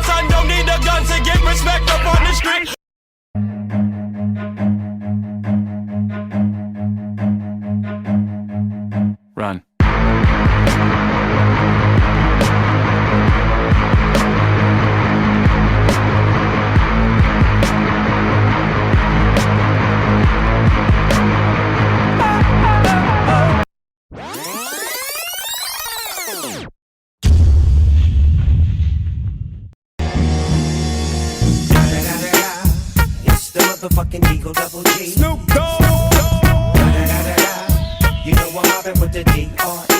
my son don't need a gun to get respect up on the street. Run. It's the motherfucking Eagle Double G. Snoop Dogg. You know I'm mobbing with the D.R.E.